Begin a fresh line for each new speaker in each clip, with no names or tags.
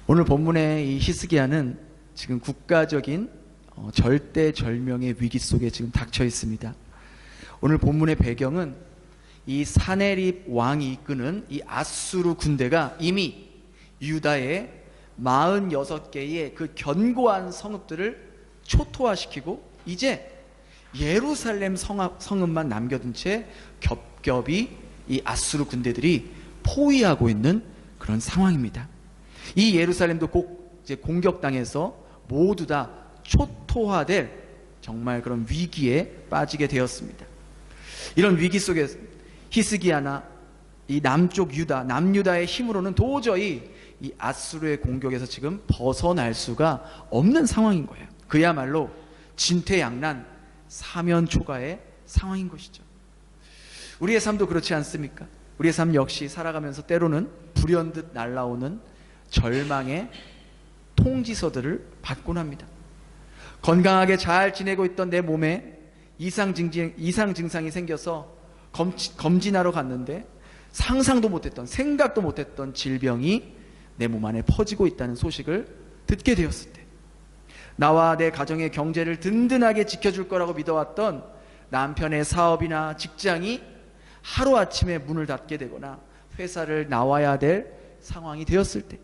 오늘 본문의 이 히스기야는 지금 국가적인 절대절명의 위기 속에 지금 닥쳐 있습니다. 오늘 본문의 배경은 이 사네립 왕이 이끄는 이 아수르 군대가 이미 유다의 46개의 그 견고한 성읍들을 초토화시키고 이제 예루살렘 성읍만 남겨둔 채 겹겹이 이 아수르 군대들이 포위하고 있는 그런 상황입니다. 이 예루살렘도 이제 공격당해서 모두 다 초토화될 정말 그런 위기에 빠지게 되었습니다. 이런 위기 속에 히스기야나 이 남쪽 유다, 남유다의 힘으로는 도저히 이 아수르의 공격에서 지금 벗어날 수가 없는 상황인 거예요. 그야말로 진퇴양난, 사면초가의 상황인 것이죠. 우리의 삶도 그렇지 않습니까? 우리의 삶 역시 살아가면서 때로는 불현듯 날아오는 절망의 통지서들을 받곤 합니다. 건강하게 잘 지내고 있던 내 몸에 이상 증상이 생겨서 검진하러 갔는데 상상도 못했던, 생각도 못했던 질병이 내 몸 안에 퍼지고 있다는 소식을 듣게 되었을 때, 나와 내 가정의 경제를 든든하게 지켜줄 거라고 믿어왔던 남편의 사업이나 직장이 하루아침에 문을 닫게 되거나 회사를 나와야 될 상황이 되었을 때,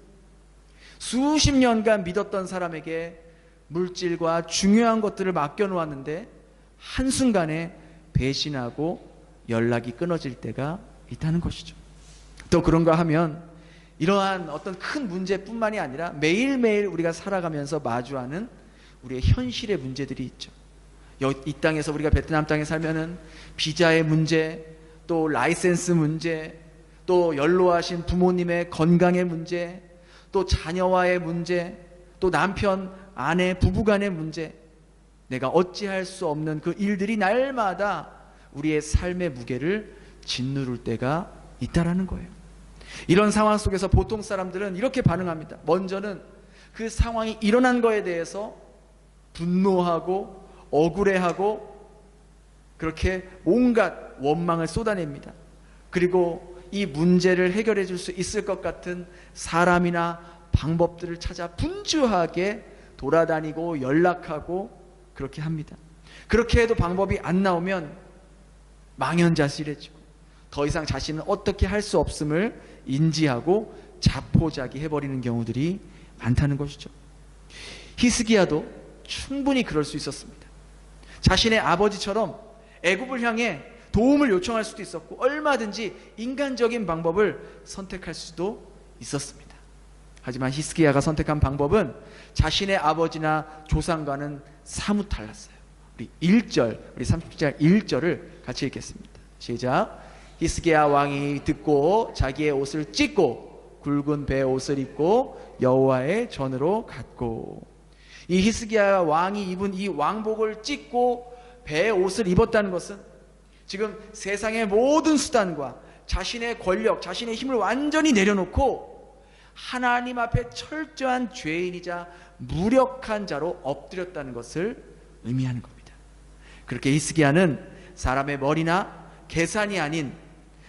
수십 년간 믿었던 사람에게 물질과 중요한 것들을 맡겨놓았는데 한순간에 배신하고 연락이 끊어질 때가 있다는 것이죠. 또 그런가 하면 이러한 어떤 큰 문제뿐만이 아니라 매일매일 우리가 살아가면서 마주하는 우리의 현실의 문제들이 있죠. 이 땅에서 우리가 베트남 땅에 살면은 비자의 문제, 또 라이센스 문제, 또 연로하신 부모님의 건강의 문제, 또 자녀와의 문제, 또 남편, 아내, 부부간의 문제, 내가 어찌할 수 없는 그 일들이 날마다 우리의 삶의 무게를 짓누를 때가 있다라는 거예요. 이런 상황 속에서 보통 사람들은 이렇게 반응합니다. 먼저는 그 상황이 일어난 거에 대해서 분노하고 억울해하고 그렇게 온갖 원망을 쏟아냅니다. 그리고 이 문제를 해결해 줄 수 있을 것 같은 사람이나 방법들을 찾아 분주하게 돌아다니고 연락하고 그렇게 합니다. 그렇게 해도 방법이 안 나오면 망연자실해지고 더 이상 자신은 어떻게 할 수 없음을 인지하고 자포자기해버리는 경우들이 많다는 것이죠. 히스기야도 충분히 그럴 수 있었습니다. 자신의 아버지처럼 애굽을 향해 도움을 요청할 수도 있었고 얼마든지 인간적인 방법을 선택할 수도 있었습니다. 하지만 히스기야가 선택한 방법은 자신의 아버지나 조상과는 사뭇 달랐어요. 우리 30절 1절을 같이 읽겠습니다. 시작. 히스기야 왕이 듣고 자기의 옷을 찢고 굵은 배 옷을 입고 여호와의 전으로 갔고, 이 히스기야 왕이 입은 이 왕복을 찢고 배 옷을 입었다는 것은 지금 세상의 모든 수단과 자신의 권력, 자신의 힘을 완전히 내려놓고 하나님 앞에 철저한 죄인이자 무력한 자로 엎드렸다는 것을 의미하는 겁니다. 그렇게 히스기야는 사람의 머리나 계산이 아닌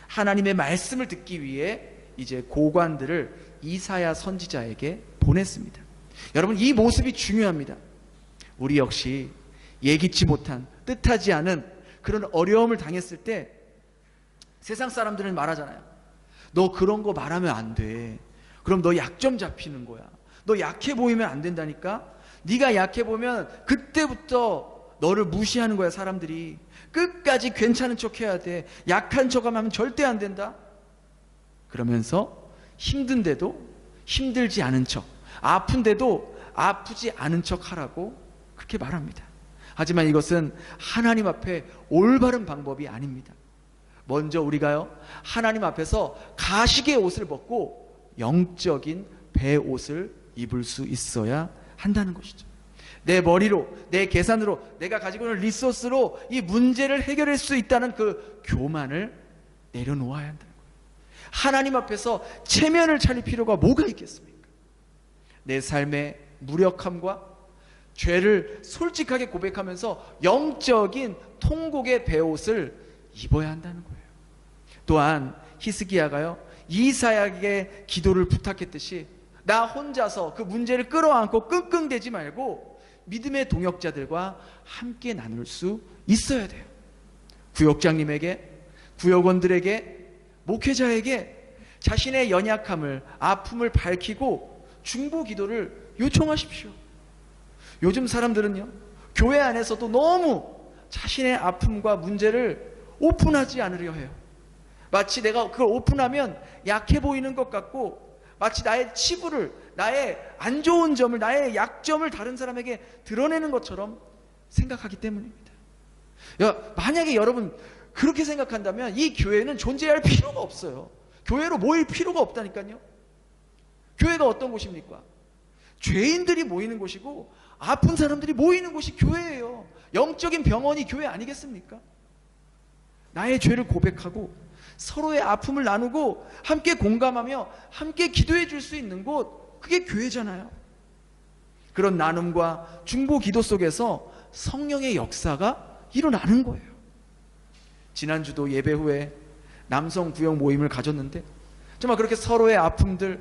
하나님의 말씀을 듣기 위해 이제 고관들을 이사야 선지자에게 보냈습니다. 여러분, 이 모습이 중요합니다. 우리 역시 예기치 못한, 뜻하지 않은 그런 어려움을 당했을 때 세상 사람들은 말하잖아요. 너 그런 거 말하면 안 돼. 그럼 너 약점 잡히는 거야. 너 약해 보이면 안 된다니까. 네가 약해 보면 그때부터 너를 무시하는 거야. 사람들이 끝까지 괜찮은 척 해야 돼. 약한 척하면 절대 안 된다. 그러면서 힘든데도 힘들지 않은 척, 아픈데도 아프지 않은 척 하라고 그렇게 말합니다. 하지만 이것은 하나님 앞에 올바른 방법이 아닙니다. 먼저 우리가요, 하나님 앞에서 가식의 옷을 벗고 영적인 배옷을 입을 수 있어야 한다는 것이죠. 내 머리로, 내 계산으로, 내가 가지고 있는 리소스로 이 문제를 해결할 수 있다는 그 교만을 내려놓아야 한다는 거예요. 하나님 앞에서 체면을 차릴 필요가 뭐가 있겠습니까? 내 삶의 무력함과 죄를 솔직하게 고백하면서 영적인 통곡의 배옷을 입어야 한다는 거예요. 또한 히스기야가요, 이사야에게 기도를 부탁했듯이 나 혼자서 그 문제를 끌어안고 끙끙대지 말고 믿음의 동역자들과 함께 나눌 수 있어야 돼요. 구역장님에게, 구역원들에게, 목회자에게 자신의 연약함을, 아픔을 밝히고 중보 기도를 요청하십시오. 요즘 사람들은요, 교회 안에서도 너무 자신의 아픔과 문제를 오픈하지 않으려 해요. 마치 내가 그걸 오픈하면 약해 보이는 것 같고, 마치 나의 치부를, 나의 안 좋은 점을, 나의 약점을 다른 사람에게 드러내는 것처럼 생각하기 때문입니다. 만약에 여러분 그렇게 생각한다면 이 교회는 존재할 필요가 없어요. 교회로 모일 필요가 없다니까요. 교회가 어떤 곳입니까? 죄인들이 모이는 곳이고 아픈 사람들이 모이는 곳이 교회예요. 영적인 병원이 교회 아니겠습니까? 나의 죄를 고백하고 서로의 아픔을 나누고 함께 공감하며 함께 기도해 줄 수 있는 곳, 그게 교회잖아요. 그런 나눔과 중보 기도 속에서 성령의 역사가 일어나는 거예요. 지난주도 예배 후에 남성 구역 모임을 가졌는데 정말 그렇게 서로의 아픔들,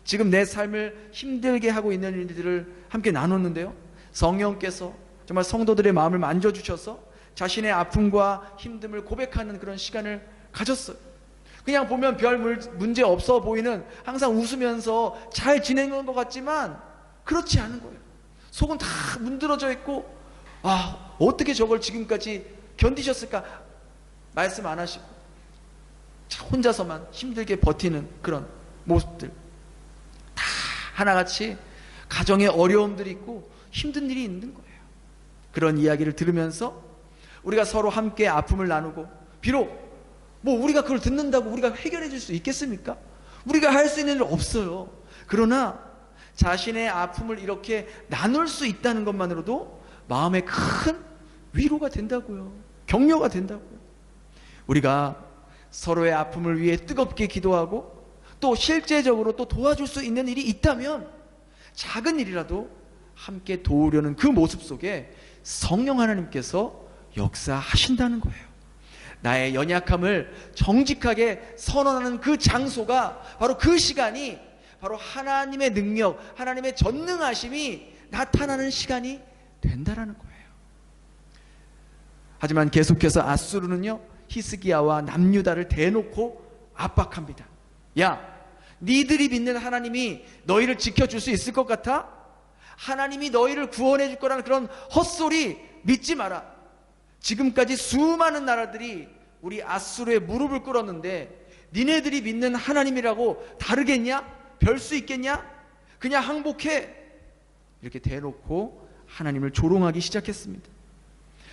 지금 내 삶을 힘들게 하고 있는 일들을 함께 나눴는데요, 성령께서 정말 성도들의 마음을 만져주셔서 자신의 아픔과 힘듦을 고백하는 그런 시간을 가졌어요. 그냥 보면 별 문제 없어 보이는, 항상 웃으면서 잘 지내는 것 같지만 그렇지 않은 거예요. 속은 다 문드러져 있고, 어떻게 저걸 지금까지 견디셨을까 말씀 안 하시고 혼자서만 힘들게 버티는 그런 모습들, 다 하나같이 가정에 어려움들이 있고 힘든 일이 있는 거예요. 그런 이야기를 들으면서 우리가 서로 함께 아픔을 나누고, 비록 우리가 그걸 듣는다고 우리가 해결해 줄 수 있겠습니까? 우리가 할 수 있는 일 없어요. 그러나 자신의 아픔을 이렇게 나눌 수 있다는 것만으로도 마음에 큰 위로가 된다고요. 격려가 된다고요. 우리가 서로의 아픔을 위해 뜨겁게 기도하고 또 실제적으로 또 도와줄 수 있는 일이 있다면 작은 일이라도 함께 도우려는 그 모습 속에 성령 하나님께서 역사하신다는 거예요. 나의 연약함을 정직하게 선언하는 그 장소가, 바로 그 시간이 바로 하나님의 능력, 하나님의 전능하심이 나타나는 시간이 된다라는 거예요. 하지만 계속해서 앗수르는요, 히스기야와 남유다를 대놓고 압박합니다. 야, 니들이 믿는 하나님이 너희를 지켜줄 수 있을 것 같아? 하나님이 너희를 구원해 줄 거라는 그런 헛소리 믿지 마라. 지금까지 수많은 나라들이 우리 앗수르의 무릎을 꿇었는데 니네들이 믿는 하나님이라고 다르겠냐? 별 수 있겠냐? 그냥 항복해. 이렇게 대놓고 하나님을 조롱하기 시작했습니다.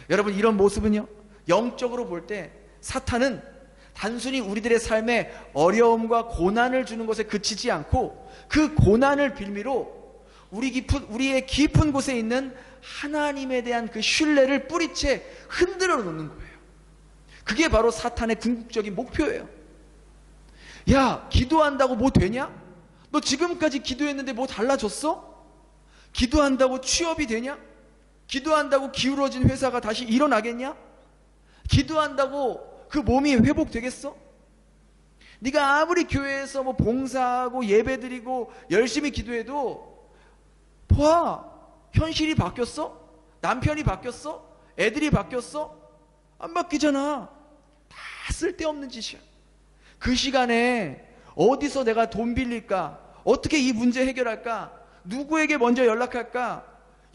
여러분, 이런 모습은요, 영적으로 볼 때 사탄은 단순히 우리들의 삶에 어려움과 고난을 주는 것에 그치지 않고 그 고난을 빌미로 우리의 깊은 곳에 있는 하나님에 대한 그 신뢰를 뿌리채 흔들어 놓는 거예요. 그게 바로 사탄의 궁극적인 목표예요. 야, 기도한다고 뭐 되냐? 너 지금까지 기도했는데 뭐 달라졌어? 기도한다고 취업이 되냐? 기도한다고 기울어진 회사가 다시 일어나겠냐? 기도한다고 그 몸이 회복되겠어? 네가 아무리 교회에서 봉사하고 예배드리고 열심히 기도해도 봐, 현실이 바뀌었어? 남편이 바뀌었어? 애들이 바뀌었어? 안 바뀌잖아. 다 쓸데없는 짓이야. 그 시간에 어디서 내가 돈 빌릴까? 어떻게 이 문제 해결할까? 누구에게 먼저 연락할까?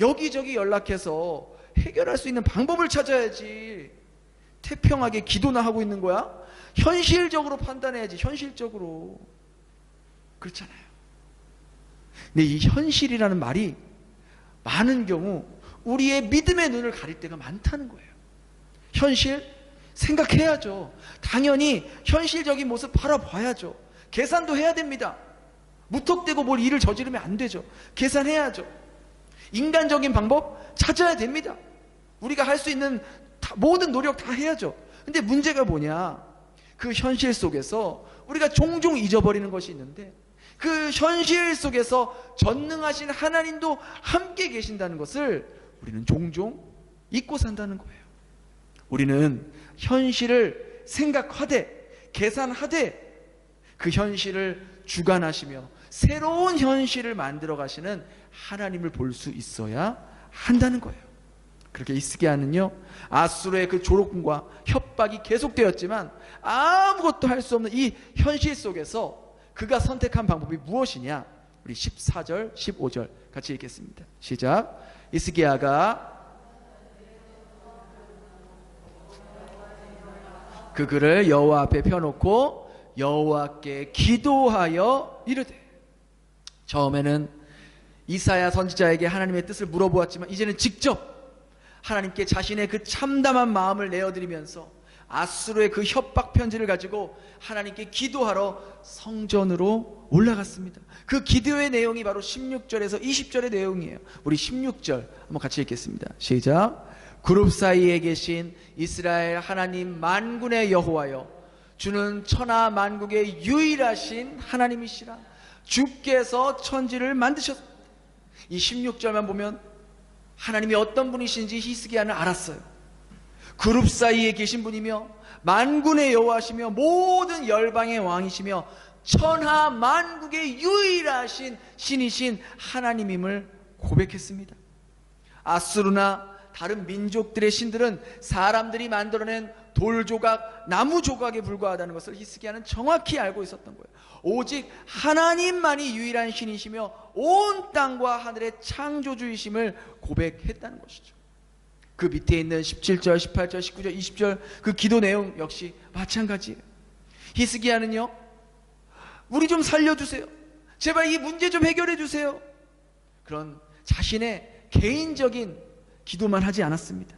여기저기 연락해서 해결할 수 있는 방법을 찾아야지. 태평하게 기도나 하고 있는 거야? 현실적으로 판단해야지. 현실적으로. 그렇잖아요. 근데 이 현실이라는 말이 많은 경우 우리의 믿음의 눈을 가릴 때가 많다는 거예요. 현실 생각해야죠. 당연히 현실적인 모습 바라봐야죠. 계산도 해야 됩니다. 무턱대고 뭘 일을 저지르면 안 되죠. 계산해야죠. 인간적인 방법 찾아야 됩니다. 우리가 할 수 있는 모든 노력 다 해야죠. 근데 문제가 뭐냐? 그 현실 속에서 우리가 종종 잊어버리는 것이 있는데, 그 현실 속에서 전능하신 하나님도 함께 계신다는 것을 우리는 종종 잊고 산다는 거예요. 우리는 현실을 생각하되 계산하되 그 현실을 주관하시며 새로운 현실을 만들어 가시는 하나님을 볼 수 있어야 한다는 거예요. 그렇게 히스기야는요, 아수르의 그 조롱과 협박이 계속되었지만 아무것도 할 수 없는 이 현실 속에서 그가 선택한 방법이 무엇이냐? 우리 14절, 15절 같이 읽겠습니다. 시작. 히스기야가 그 글을 여호와 앞에 펴놓고 여호와께 기도하여 이르되, 처음에는 이사야 선지자에게 하나님의 뜻을 물어보았지만 이제는 직접 하나님께 자신의 그 참담한 마음을 내어드리면서 아수르의 그 협박 편지를 가지고 하나님께 기도하러 성전으로 올라갔습니다. 그 기도의 내용이 바로 16절에서 20절의 내용이에요. 우리 16절 한번 같이 읽겠습니다. 시작. 그룹 사이에 계신 이스라엘 하나님 만군의 여호와여, 주는 천하 만국의 유일하신 하나님이시라. 주께서 천지를 만드셨습니다. 이 16절만 보면 하나님이 어떤 분이신지 히스기야는 알았어요. 그룹 사이에 계신 분이며 만군의 여호와시며 모든 열방의 왕이시며 천하 만국의 유일하신 신이신 하나님임을 고백했습니다. 아수르나 다른 민족들의 신들은 사람들이 만들어낸 돌조각, 나무 조각에 불과하다는 것을 히스기야는 정확히 알고 있었던 거예요. 오직 하나님만이 유일한 신이시며 온 땅과 하늘의 창조주이심을 고백했다는 것이죠. 그 밑에 있는 17절, 18절, 19절, 20절 그 기도 내용 역시 마찬가지예요. 히스기야는요, 우리 좀 살려주세요, 제발 이 문제 좀 해결해 주세요, 그런 자신의 개인적인 기도만 하지 않았습니다.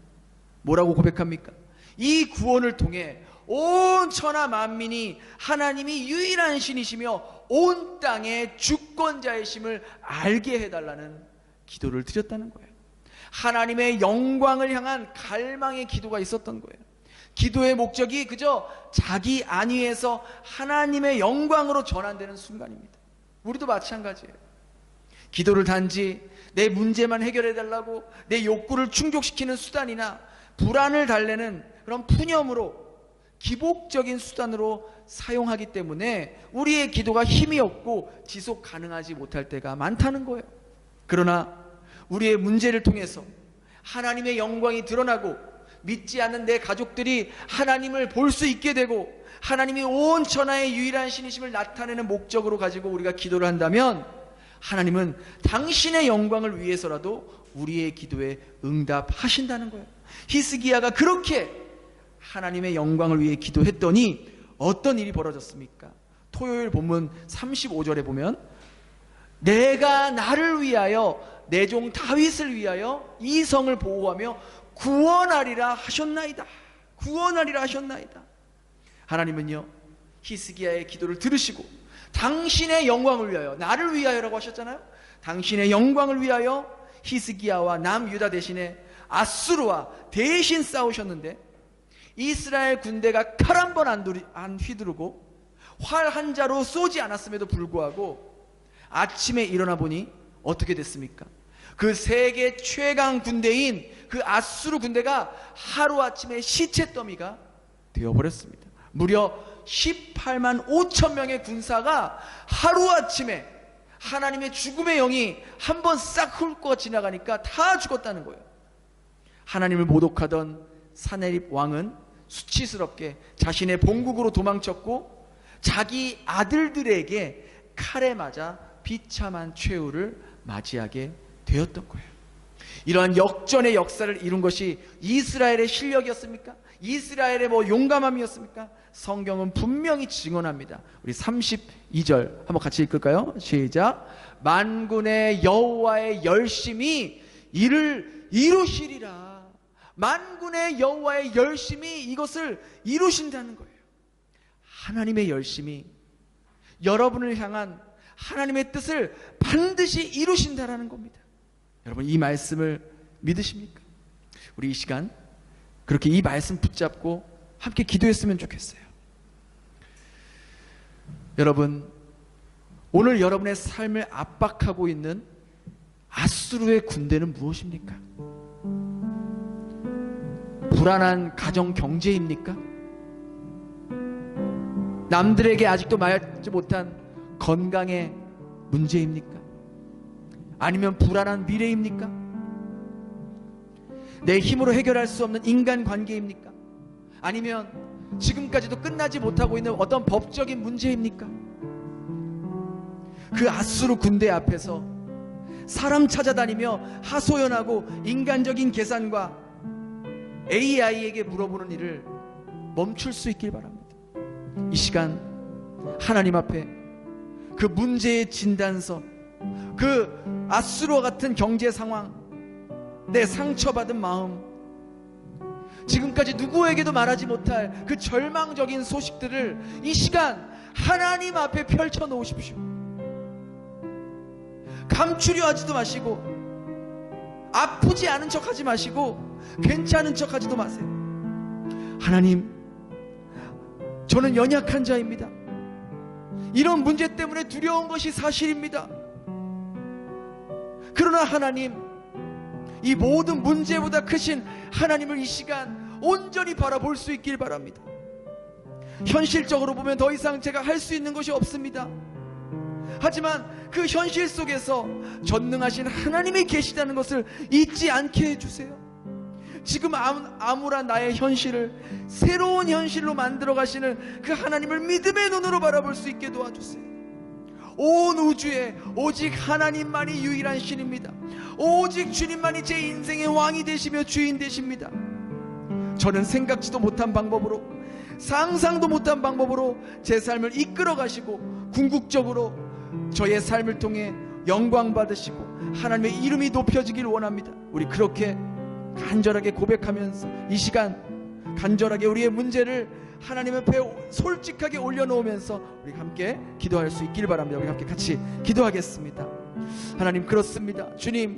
뭐라고 고백합니까? 이 구원을 통해 온 천하 만민이 하나님이 유일한 신이시며 온 땅의 주권자이심을 알게 해달라는 기도를 드렸다는 거예요. 하나님의 영광을 향한 갈망의 기도가 있었던 거예요. 기도의 목적이 그저 자기 안위에서 하나님의 영광으로 전환되는 순간입니다. 우리도 마찬가지예요. 기도를 단지 내 문제만 해결해달라고 내 욕구를 충족시키는 수단이나 불안을 달래는 그런 푸념으로 기복적인 수단으로 사용하기 때문에 우리의 기도가 힘이 없고 지속 가능하지 못할 때가 많다는 거예요. 그러나 우리의 문제를 통해서 하나님의 영광이 드러나고 믿지 않는 내 가족들이 하나님을 볼 수 있게 되고 하나님이 온 천하의 유일한 신이심을 나타내는 목적으로 가지고 우리가 기도를 한다면 하나님은 당신의 영광을 위해서라도 우리의 기도에 응답하신다는 거예요. 히스기야가 그렇게 하나님의 영광을 위해 기도했더니 어떤 일이 벌어졌습니까? 토요일 본문 35절에 보면 내가 나를 위하여 내 종 다윗을 위하여 이 성을 보호하며 구원하리라 하셨나이다. 구원하리라 하셨나이다. 하나님은요, 히스기야의 기도를 들으시고 당신의 영광을 위하여, 나를 위하여라고 하셨잖아요. 당신의 영광을 위하여 히스기야와 남유다 대신에 아수르와 대신 싸우셨는데 이스라엘 군대가 칼 한 번 안 휘두르고 활 한 자로 쏘지 않았음에도 불구하고 아침에 일어나 보니 어떻게 됐습니까? 그 세계 최강 군대인 그 아수르 군대가 하루아침에 시체 더미가 되어버렸습니다. 무려 18만 5천 명의 군사가 하루아침에 하나님의 죽음의 영이 한번 싹 훑고 지나가니까 다 죽었다는 거예요. 하나님을 모독하던 사네립 왕은 수치스럽게 자신의 본국으로 도망쳤고 자기 아들들에게 칼에 맞아 비참한 최후를 맞이하게 되었던 거예요. 이러한 역전의 역사를 이룬 것이 이스라엘의 실력이었습니까? 이스라엘의 용감함이었습니까? 성경은 분명히 증언합니다. 우리 32절 한번 같이 읽을까요? 시작. 만군의 여호와의 열심이 이를 이루시리라. 만군의 여호와의 열심이 이것을 이루신다는 거예요. 하나님의 열심이 여러분을 향한 하나님의 뜻을 반드시 이루신다라는 겁니다. 여러분, 이 말씀을 믿으십니까? 우리 이 시간 그렇게 이 말씀 붙잡고 함께 기도했으면 좋겠어요. 여러분, 오늘 여러분의 삶을 압박하고 있는 아수르의 군대는 무엇입니까? 불안한 가정 경제입니까? 남들에게 아직도 말하지 못한 건강의 문제입니까? 아니면 불안한 미래입니까? 내 힘으로 해결할 수 없는 인간관계입니까? 아니면 지금까지도 끝나지 못하고 있는 어떤 법적인 문제입니까? 그 아수르 군대 앞에서 사람 찾아다니며 하소연하고 인간적인 계산과 AI에게 물어보는 일을 멈출 수 있길 바랍니다. 이 시간 하나님 앞에 그 문제의 진단서, 그 아수르와 같은 경제 상황, 내 상처받은 마음, 지금까지 누구에게도 말하지 못할 그 절망적인 소식들을 이 시간 하나님 앞에 펼쳐 놓으십시오. 감추려 하지도 마시고, 아프지 않은 척 하지 마시고, 괜찮은 척 하지도 마세요. 하나님, 저는 연약한 자입니다. 이런 문제 때문에 두려운 것이 사실입니다. 그러나 하나님, 이 모든 문제보다 크신 하나님을 이 시간 온전히 바라볼 수 있길 바랍니다. 현실적으로 보면 더 이상 제가 할 수 있는 것이 없습니다. 하지만 그 현실 속에서 전능하신 하나님이 계시다는 것을 잊지 않게 해주세요. 지금 암울한 나의 현실을 새로운 현실로 만들어 가시는 그 하나님을 믿음의 눈으로 바라볼 수 있게 도와주세요. 온 우주에 오직 하나님만이 유일한 신입니다. 오직 주님만이 제 인생의 왕이 되시며 주인 되십니다. 저는 생각지도 못한 방법으로, 상상도 못한 방법으로 제 삶을 이끌어 가시고 궁극적으로 저의 삶을 통해 영광 받으시고 하나님의 이름이 높여지길 원합니다. 우리 그렇게 간절하게 고백하면서 이 시간 간절하게 우리의 문제를 하나님 앞에 솔직하게 올려놓으면서 우리 함께 기도할 수 있길 바랍니다. 우리 함께 같이 기도하겠습니다. 하나님, 그렇습니다. 주님,